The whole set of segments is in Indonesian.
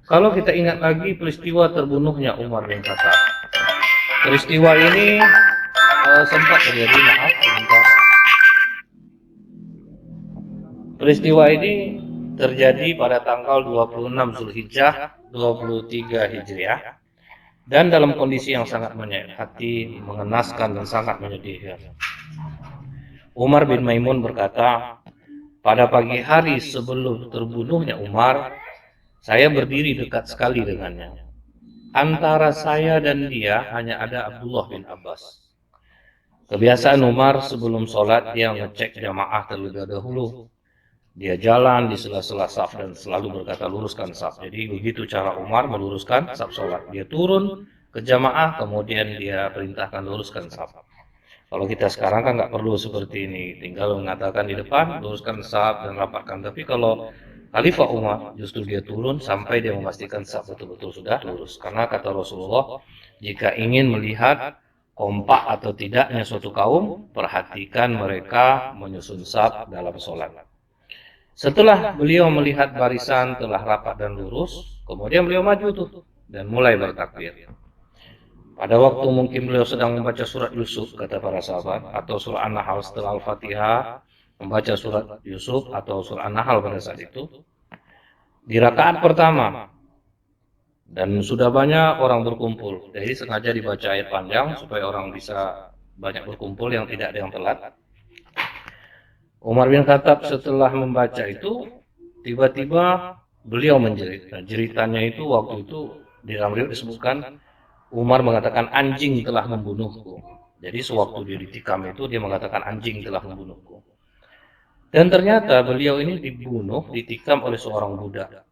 Kalau kita ingat lagi peristiwa terbunuhnya Umar bin Khattab, peristiwa ini sempat terjadi, maaf sebentar. Peristiwa ini terjadi pada tanggal 26 Zulhijjah 23 Hijriah dan dalam kondisi yang sangat menyayat hati, mengenaskan dan sangat menyedihkan. Umar bin Maimun berkata, pada pagi hari sebelum terbunuhnya Umar, saya berdiri dekat sekali dengannya. Antara saya dan dia hanya ada Abdullah bin Abbas. Kebiasaan Umar sebelum sholat dia ngecek jamaah terlebih dahulu. Dia jalan di sela-sela saf dan selalu berkata luruskan saf. Jadi begitu cara Umar meluruskan saf sholat. Dia turun ke jamaah kemudian dia perintahkan luruskan saf. Kalau kita sekarang kan nggak perlu seperti ini, tinggal mengatakan di depan luruskan saf dan rapatkan. Tapi kalau Khalifah Umar justru dia turun sampai dia memastikan saf betul-betul sudah lurus. Karena kata Rasulullah, jika ingin melihat kompak atau tidaknya suatu kaum, perhatikan mereka menyusun saf dalam sholat. Setelah beliau melihat barisan telah rapat dan lurus, kemudian beliau maju tuh dan mulai bertakbir. Pada waktu mungkin beliau sedang membaca surat Yusuf, kata para sahabat, atau surah An-Nahl setelah Al-Fatihah, membaca surat Yusuf atau surah An-Nahl pada saat itu, di rakaat pertama, dan sudah banyak orang berkumpul. Jadi sengaja dibaca ayat panjang supaya orang bisa banyak berkumpul yang tidak ada yang telat. Umar bin Khattab setelah membaca itu, tiba-tiba beliau menjerit. Nah, jeritannya itu waktu itu di dalam riwayat disebutkan Umar mengatakan anjing telah membunuhku. Jadi sewaktu dia ditikam itu dia mengatakan anjing telah membunuhku. Dan ternyata beliau ini dibunuh, ditikam oleh seorang budak.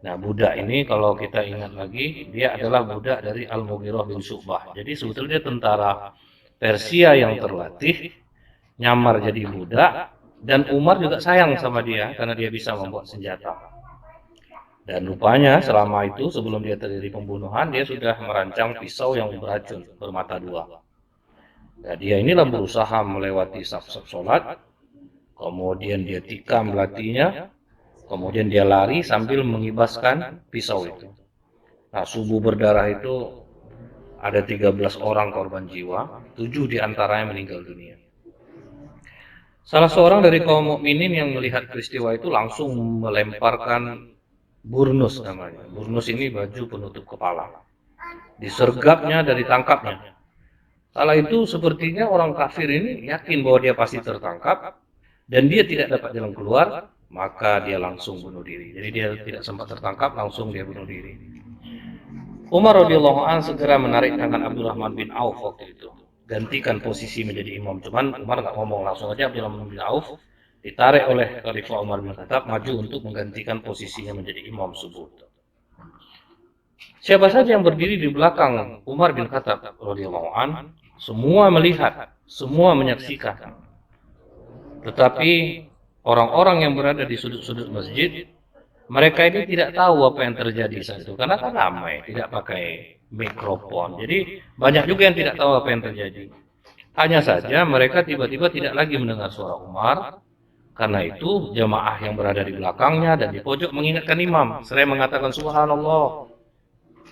Nah, budak ini kalau kita ingat lagi, dia adalah budak dari Al-Mughirah bin Syu'bah. Jadi sebetulnya dia tentara Persia yang terlatih, nyamar jadi budak, dan Umar juga sayang sama dia karena dia bisa membuat senjata. Dan rupanya selama itu sebelum dia terjadi pembunuhan, dia sudah merancang pisau yang beracun, bermata dua. Nah, dia inilah berusaha melewati saf-saf sholat, kemudian dia tikam belatinya, kemudian dia lari sambil mengibaskan pisau itu. Nah, subuh berdarah itu ada 13 orang korban jiwa, 7 diantaranya meninggal dunia. Salah seorang dari kaum mukminin yang melihat peristiwa itu langsung melemparkan burnus namanya. Burnus ini baju penutup kepala. Disergapnya dan ditangkapnya. Kala itu sepertinya orang kafir ini yakin bahwa dia pasti tertangkap dan dia tidak dapat jalan keluar, maka dia langsung bunuh diri. Jadi dia tidak sempat tertangkap, langsung dia bunuh diri. Umar radhiyallahu anhu segera menarik tangan Abdurrahman bin Auf waktu itu. Gantikan posisi menjadi imam. Cuman Umar nggak ngomong, langsung aja Abdurrahman bin Auf ditarik oleh Khalifah Umar bin Khattab maju untuk menggantikan posisinya menjadi imam subuh. Siapa saja yang berdiri di belakang Umar bin Khattab radhiyallahu an, semua melihat, semua menyaksikan. Tetapi orang-orang yang berada di sudut-sudut masjid, mereka ini tidak tahu apa yang terjadi saat itu karena kan ramai, tidak pakai mikrofon. Jadi banyak juga yang tidak tahu apa yang terjadi. Hanya saja mereka tiba-tiba tidak lagi mendengar suara Umar. Karena itu jamaah yang berada di belakangnya dan di pojok mengingatkan imam. Seraya mengatakan subhanallah.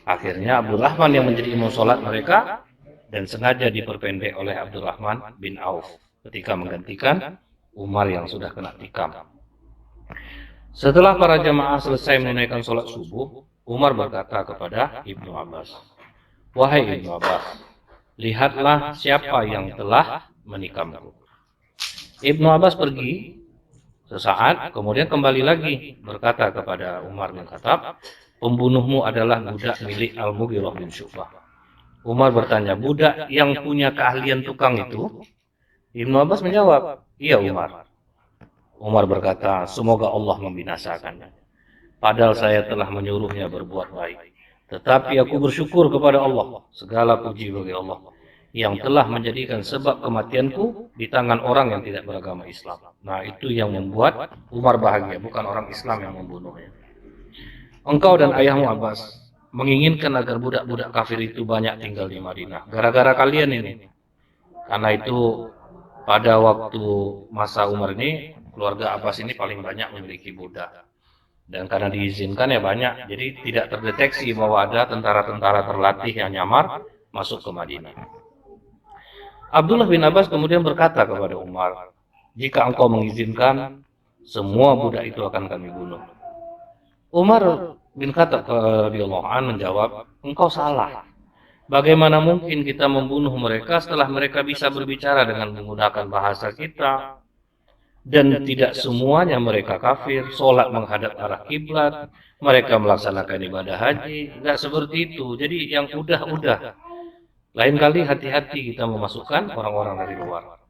Akhirnya Abdurrahman yang menjadi imam sholat mereka dan sengaja diperpendek oleh Abdurrahman bin Auf ketika menggantikan Umar yang sudah kena tikam. Setelah para jamaah selesai menunaikan sholat subuh, Umar berkata kepada Ibnu Abbas, wahai Ibnu Abbas, lihatlah siapa yang telah menikamku. Ibnu Abbas pergi sesaat, kemudian kembali lagi berkata kepada Umar bin Khattab, pembunuhmu adalah budak milik Al-Mughirah bin Syu'bah. Umar bertanya, budak yang punya keahlian tukang itu? Ibnu Abbas menjawab, iya Umar. Umar berkata, semoga Allah membinasakannya. Padahal saya telah menyuruhnya berbuat baik. Tetapi aku bersyukur kepada Allah, segala puji bagi Allah, yang telah menjadikan sebab kematianku di tangan orang yang tidak beragama Islam. Nah, itu yang membuat Umar bahagia, bukan orang Islam yang membunuhnya. Engkau dan ayahmu Abbas menginginkan agar budak-budak kafir itu banyak tinggal di Madinah. Gara-gara kalian ini. Karena itu pada waktu masa Umar ini, keluarga Abbas ini paling banyak memiliki budak. Dan karena diizinkan ya banyak, jadi tidak terdeteksi bahwa ada tentara-tentara terlatih yang nyamar masuk ke Madinah. Abdullah bin Abbas kemudian berkata kepada Umar, jika engkau mengizinkan, semua budak itu akan kami bunuh. Umar bin Khattab radhiyallahu anhu menjawab, engkau salah. Bagaimana mungkin kita membunuh mereka setelah mereka bisa berbicara dengan menggunakan bahasa kita? Dan tidak semuanya mereka kafir, sholat menghadap arah kiblat, mereka melaksanakan ibadah haji, nggak seperti itu. Jadi yang udah. Lain kali hati-hati kita memasukkan orang-orang dari luar.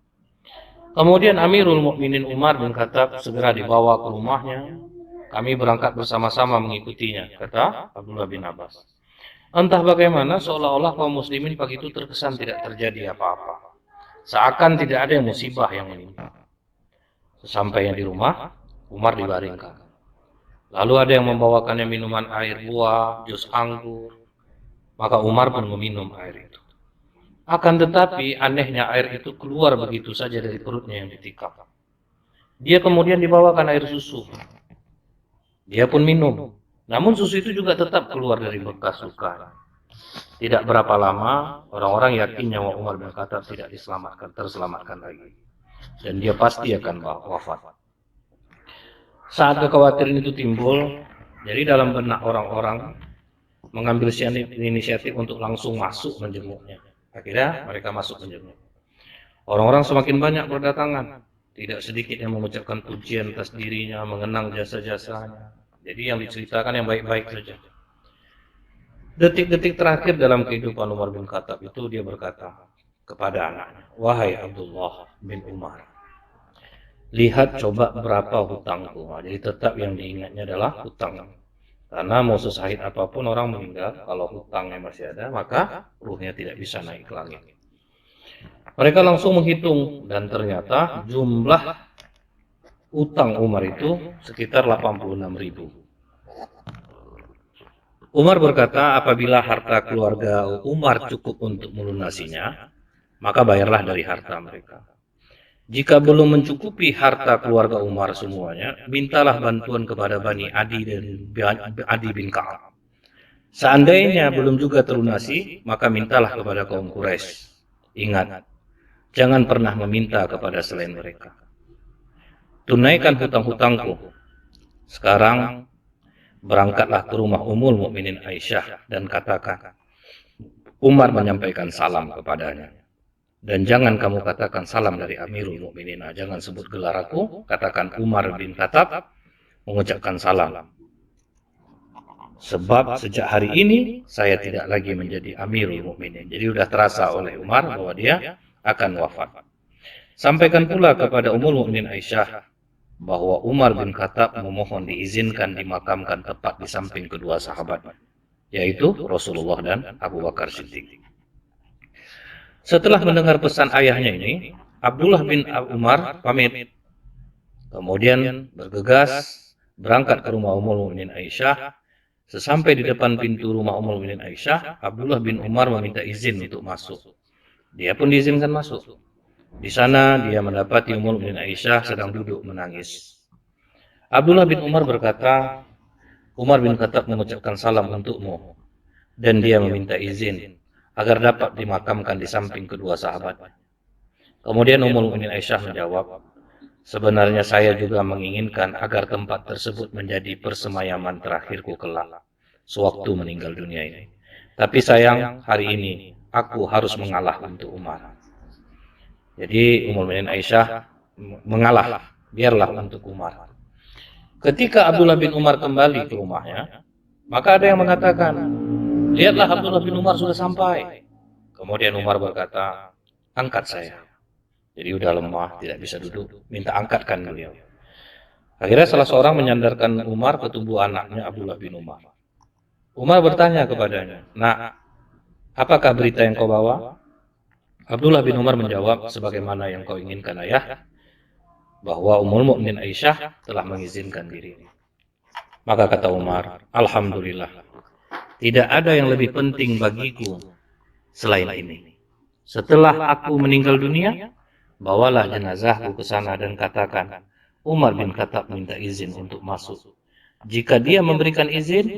Kemudian Amirul Mukminin Umar bin Khattab segera dibawa ke rumahnya. Kami berangkat bersama-sama mengikutinya, kata Abdullah bin Abbas. Entah bagaimana seolah-olah kaum muslimin pagi itu terkesan tidak terjadi apa-apa. Seakan tidak ada yang musibah yang menimpa. Sesampainya di rumah, Umar dibaringkan. Lalu ada yang membawakannya minuman air buah, jus anggur. Maka Umar pun meminum air itu. Akan tetapi anehnya air itu keluar begitu saja dari perutnya yang ditikam. Dia kemudian dibawakan air susu. Dia pun minum. Namun susu itu juga tetap keluar dari bekas luka. Tidak berapa lama, orang-orang yakin nyawa Umar bin Khattab tidak terselamatkan lagi. Dan dia pasti akan wafat. Saat kekhawatiran itu timbul, jadi dalam benak orang-orang mengambil inisiatif untuk langsung masuk menjenguknya. Akhirnya mereka masuk menjenguk. Orang-orang semakin banyak berdatangan. Tidak sedikit yang mengucapkan pujian atas dirinya, mengenang jasa-jasanya. Jadi yang diceritakan yang baik-baik saja. Detik-detik terakhir dalam kehidupan Umar bin Khattab itu dia berkata kepada anaknya, wahai Abdullah bin Umar, lihat coba berapa hutangku. Jadi tetap yang diingatnya adalah hutang. Karena mau sesahid apapun orang meninggal, kalau hutangnya masih ada, maka ruhnya tidak bisa naik ke langit. Mereka langsung menghitung dan ternyata jumlah utang Umar itu sekitar 86.000. Umar berkata, apabila harta keluarga Umar cukup untuk melunasinya, maka bayarlah dari harta mereka. Jika belum mencukupi harta keluarga Umar semuanya, mintalah bantuan kepada Bani Adi dan Adi bin Ka'ab. Seandainya belum juga terlunasi, maka mintalah kepada kaum Quraisy. Ingat, jangan pernah meminta kepada selain mereka. Tunaikan hutang-hutangku. Sekarang berangkatlah ke rumah Ummul Mukminin Aisyah dan katakan, Umar menyampaikan salam kepadanya. Dan jangan kamu katakan salam dari Amirul Mukminin. Jangan sebut gelar aku, katakan Umar bin Khattab mengucapkan salam. Sebab sejak hari ini saya tidak lagi menjadi Amirul Mukminin. Jadi sudah terasa oleh Umar bahwa dia akan wafat. Sampaikan pula kepada Ummul Mukminin Aisyah bahwa Umar bin Khattab memohon diizinkan dimakamkan tepat di samping kedua sahabat, yaitu Rasulullah dan Abu Bakar Siddiq. Setelah mendengar pesan ayahnya ini, Abdullah bin Umar pamit. Kemudian bergegas berangkat ke rumah Ummul Mukminin Aisyah. Sesampai di depan pintu rumah Ummul Mukminin Aisyah, Abdullah bin Umar meminta izin untuk masuk. Dia pun diizinkan masuk. Di sana dia mendapati Ummul Mukminin Aisyah sedang duduk menangis. Abdullah bin Umar berkata, Umar bin Khattab mengucapkan salam untukmu dan dia meminta izin agar dapat dimakamkan di samping kedua sahabat. Kemudian Ummul Mukminin Aisyah menjawab, sebenarnya saya juga menginginkan agar tempat tersebut menjadi persemayaman terakhirku kelak, sewaktu meninggal dunia ini. Tapi sayang, hari ini aku harus mengalah untuk Umar. Jadi Ummul Mukminin Aisyah mengalah, biarlah untuk Umar. Ketika Abdullah bin Umar kembali ke rumahnya, maka ada yang mengatakan, lihatlah Abdullah bin Umar sudah sampai. Kemudian Umar berkata, angkat saya. Jadi udah lemah, tidak bisa duduk, minta angkatkan beliau. Akhirnya salah seorang menyandarkan Umar ke tubuh anaknya Abdullah bin Umar. Umar bertanya kepadanya, nak, apakah berita yang kau bawa? Abdullah bin Umar menjawab, sebagaimana yang kau inginkan ayah, bahwa Ummul Mukminin Aisyah telah mengizinkan diri. Maka kata Umar, alhamdulillah, tidak ada yang lebih penting bagiku selain ini. Setelah aku meninggal dunia, bawalah jenazahku ke sana dan katakan, Umar bin Khattab minta izin untuk masuk. Jika dia memberikan izin,